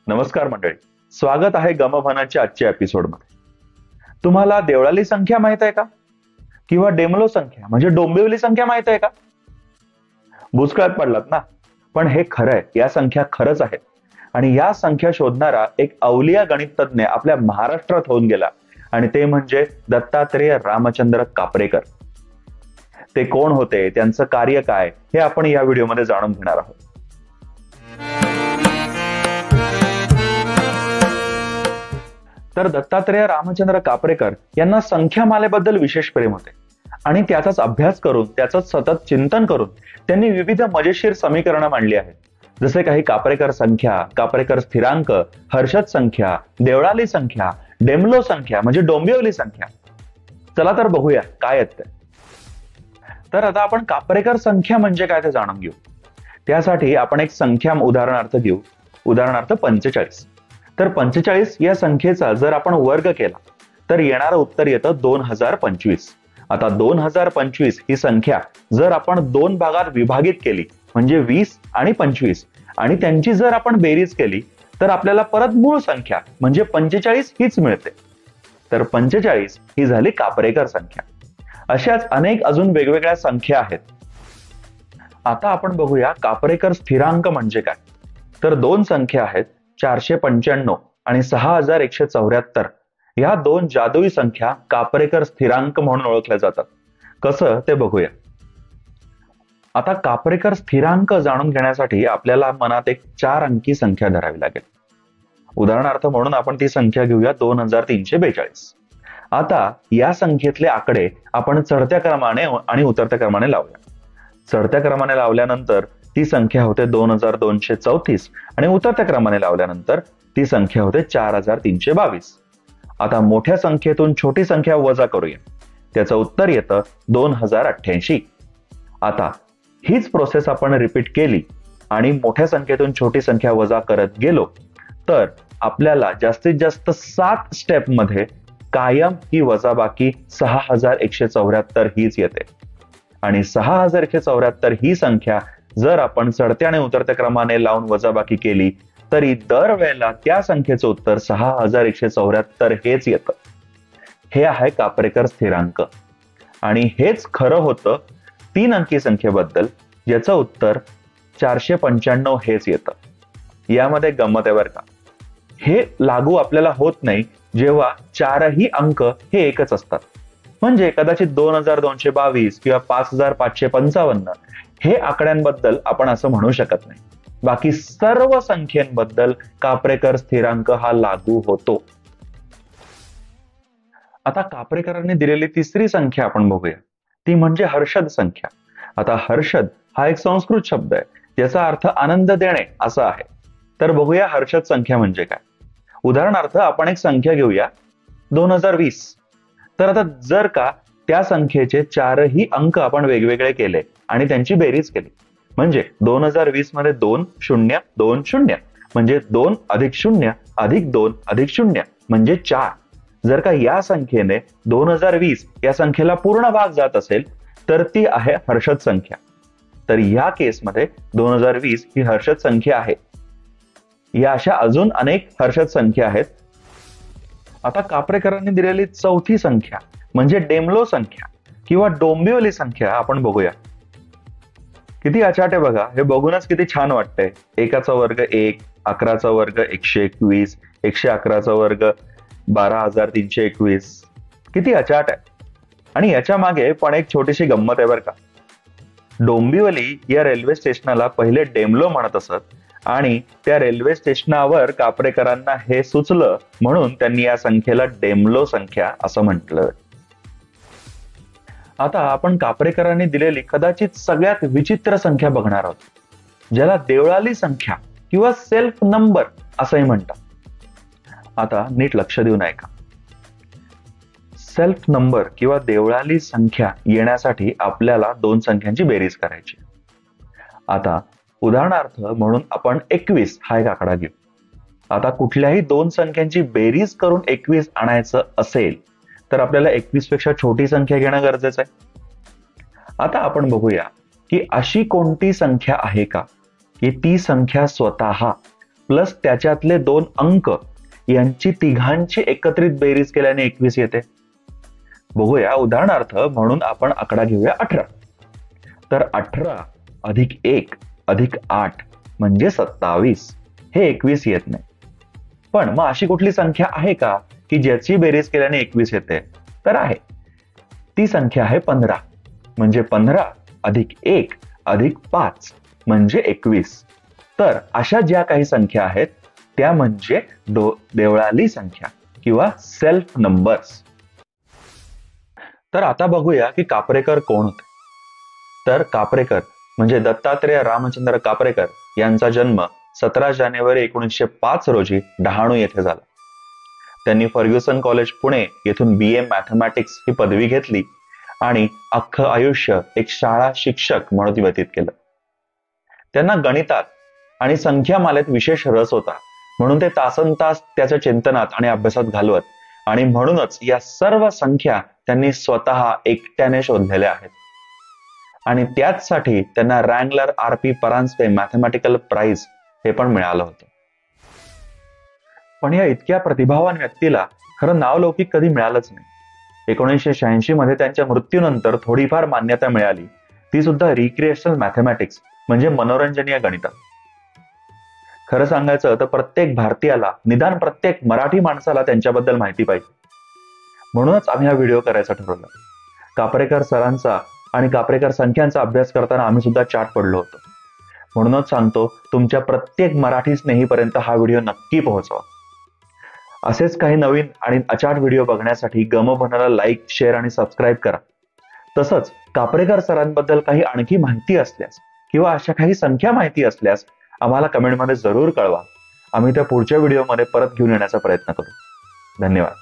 नमस्कार मंडळी, स्वागत आहे गमभनाच्या आजच्या एपिसोडमध्ये. तुम्हाला देवळाली संख्या माहित आहे का? किंवा डेमलो संख्या म्हणजे डोंबिवली संख्या माहित आहे का? भुसकाळात पडलात ना? पण हे खरं आहे, या संख्या खरंच आहेत. आणि या संख्या शोधणारा एक अवलिया गणितज्ञ आपल्या महाराष्ट्रात होऊन गेला, आणि ते म्हणजे दत्तात्रेय रामचंद्र कापरेकर. ते कोण होते, त्यांचं कार्य काय, हे आपण या व्हिडिओमध्ये जाणून घेणार आहोत. तर दत्तात्रेय रामचंद्र कापरेकर यांना संख्यामालेबद्दल विशेष प्रेम होते, आणि त्याचाच अभ्यास करून, त्याचंच सतत चिंतन करून त्यांनी विविध मजेशीर समीकरणं मांडली आहेत. जसे काही कापरेकर संख्या, कापरेकर स्थिरांक, हर्षद संख्या, देवळाली संख्या, डेमलो संख्या म्हणजे डोंबिवली संख्या. चला तर बघूया काय आहेत ते. तर आता आपण कापरेकर संख्या म्हणजे काय ते जाणून घेऊ. त्यासाठी आपण एक संख्या उदाहरणार्थ घेऊ. उदाहरणार्थ 45. तर 45 या संख्येचा जर आपण वर्ग केला तर येणारं उत्तर येतं 2025. आता 2025 ही संख्या जर आपण दोन भागात विभाजित केली म्हणजे 20 आणि 25, आणि त्यांची जर आपण बेरीज केली तर आपल्याला परत मूळ संख्या म्हणजे 45 हीच मिळते. तर 45 ही झाली कापरेकर संख्या. अशाच अनेक अजून वेगवेगळ्या संख्या आहेत. आता आपण बघूया कापरेकर स्थिरांक म्हणजे काय. तर दोन संख्या आहेत, 495 आणि 6174. या दोन जादुई संख्या कापरेकर स्थिरांक म्हणून ओळखल्या जातात. कसं ते बघूया. आता कापरेकर स्थिरांक जाणून घेण्यासाठी आपल्याला मनात एक 4 अंकी संख्या धरावी लागेल. उदाहरणार्थ म्हणून आपण ती संख्या घेऊया 2342. आता या संख्येतले आकडे आपण चढत्या क्रमाने आणि उतरत्या क्रमाने लावूया. चढत्या क्रमाने लावल्यानंतर ती संख्या होते 2234, आणि उतरत्या क्रमाने लावल्यानंतर ती संख्या होते 4322. आता मोठ्या संख्येतून छोटी संख्या वजा करूया. त्याचं उत्तर येतं 2088. आता हीच प्रोसेस आपण रिपीट केली आणि मोठ्या संख्येतून छोटी संख्या वजा करत गेलो तर आपल्याला जास्तीत जास्त 7 स्टेप मध्ये कायम ही वजाबाकी 6174 हीच येते. आणि 6174 ही संख्या जर आपण चढत्या आणि उतरत्या क्रमाने लावून वजाबाकी केली तरी दरवेळेला त्या संख्येचं उत्तर 6174 हेच येतं. हे आहे कापरेकर स्थिरांक. आणि हेच खरं होतं 3 अंकी संख्येबद्दल, ज्याचं उत्तर 495 हेच येतं. यामध्ये गंमत आहे बरं का. हे लागू आपल्याला होत नाही जेव्हा 4ही अंक हे एकच असतात. म्हणजे कदाचित 2222 किंवा 5555 हे आकड्यांबद्दल आपण असं म्हणू शकत नाही. बाकी सर्व संख्येबद्दल कापरेकर स्थिरांक हा लागू होतो. आता कापरेकरांनी दिलेली तिसरी संख्या आपण बघूया. ती म्हणजे हर्षद संख्या. आता हर्षद हा एक संस्कृत शब्द आहे, ज्याचा अर्थ आनंद देणे असा आहे. तर बघूया हर्षद संख्या म्हणजे काय. उदाहरणार्थ आपण एक संख्या घेऊया 2020. तर आता जर का त्या संख्येचे 4ही अंक आपण वेगवेगळे केले आणि त्यांची बेरीज केली म्हणजे 2020 मध्ये 2020 म्हणजे 2 अधिक 0 अधिक 2 अधिक 0 म्हणजे 4. जर का या संख्येने 2020 या संख्येला पूर्ण भाग जात असेल तर ती आहे हर्षद संख्या. तर या केसमध्ये 2020 ही हर्षद संख्या आहे. या अशा अजून अनेक हर्षद संख्या आहेत. आता कापरेकरांनी दिलेली चौथी संख्या म्हणजे डेमलो संख्या किंवा डोंबिवली संख्या आपण बघूया. किती अचाट आहे बघा. हे बघूनच किती छान वाटतंय. 1चा वर्ग 1, 11चा वर्ग 121, 111चा वर्ग 12321. किती अचाट आहे. आणि याच्या मागे पण एक छोटीशी गंमत आहे बरं का. डोंबिवली या रेल्वे स्टेशनला पहिले डेमलो म्हणत असत, आणि त्या रेल्वे स्टेशनावर कापरेकरांना हे सुचलं म्हणून त्यांनी या संख्येला डेमलो संख्या असं म्हटलं. आता आपण कापरेकरांनी दिलेली कदाचित सगळ्यात विचित्र संख्या बघणार आहोत, ज्याला देवळाली संख्या किंवा सेल्फ नंबर असंही म्हणतात. आता नीट लक्ष देऊन ऐका. सेल्फ नंबर किंवा देवळाली संख्या येण्यासाठी आपल्याला दोन संख्यांची बेरीज करायची. आता उदाहरणार्थ म्हणून आपण 21 हा एक आकडा घेऊ. आता कुठल्याही दोन संख्यांची बेरीज करून 21 आणायचं असेल तर आपल्याला 21 पेक्षा छोटी संख्या घेणं गरजेचं आहे. आता आपण बघूया की अशी कोणती संख्या आहे का की ती संख्या स्वतः प्लस त्याच्यातले 2 अंक यांची तिघांची एकत्रित बेरीज केल्याने 21 येते. बघूया. उदाहरणार्थ म्हणून आपण आकडा घेऊया 18. तर 18 अधिक 1 अधिक 8 म्हणजे 27. हे 21 येत नाही. पण मग अशी कुठली संख्या आहे का की ज्याची बेरीज केल्याने 21 येते? तर आहे. ती संख्या आहे 15. म्हणजे 15 अधिक 1 अधिक 5 म्हणजे 21. तर अशा ज्या काही संख्या आहेत त्या म्हणजे देवळाली संख्या किंवा सेल्फ नंबर्स. तर आता बघूया की कापरेकर कोण होते. तर कापरेकर म्हणजे दत्तात्रेय रामचंद्र कापरेकर यांचा जन्म 17 जानेवारी 1905 रोजी डहाणू येथे झाला. त्यांनी फर्ग्युसन कॉलेज पुणे येथून BA मॅथमॅटिक्स ही पदवी घेतली आणि अख्खं आयुष्य एक शाळा शिक्षक म्हणून व्यतीत केलं. त्यांना गणितात आणि संख्यामालेत विशेष रस होता, म्हणून ते तासनतास त्याच्या चिंतनात आणि अभ्यासात घालवत आणि म्हणूनच या सर्व संख्या त्यांनी स्वतः एकट्याने शोधलेल्या आहेत. आणि त्याचसाठी त्यांना wrangler RP Paranjpe mathematical prize हे पण मिळालं होतं. पण या इतक्या प्रतिभावान व्यक्तीला खरं नावलौकिक कधी मिळालंच नाही. 1986 मध्ये त्यांच्या मृत्यूनंतर थोडीफार मान्यता मिळाली, ती सुद्धा रिक्रिएशनल मॅथमॅटिक्स म्हणजे मनोरंजनीय गणितात. खरं सांगायचं तर प्रत्येक भारतीयाला, निदान प्रत्येक मराठी माणसाला त्यांच्याबद्दल माहिती पाहिजे. म्हणूनच आम्ही हा व्हिडिओ करायचा ठरवला. कापरेकर सरांचा आणि कापरेकर संख्यांचा अभ्यास करताना आम्ही सुद्धा चाट पडलो होतो. म्हणूनच सांगतो, तुमच्या प्रत्येक मराठी स्नेहीपर्यंत हा व्हिडिओ नक्की पोहोचवा. असेच काही नवीन आणि अचाट व्हिडिओ बघण्यासाठी गमभनला लाईक, शेअर आणि सबस्क्राईब करा. तसंच कापरेकर सरांबद्दल काही आणखी माहिती असल्यास किंवा अशा काही संख्या माहिती असल्यास आम्हाला कमेंटमध्ये जरूर कळवा. आम्ही त्या पुढच्या व्हिडिओमध्ये परत घेऊन येण्याचा प्रयत्न करू. धन्यवाद.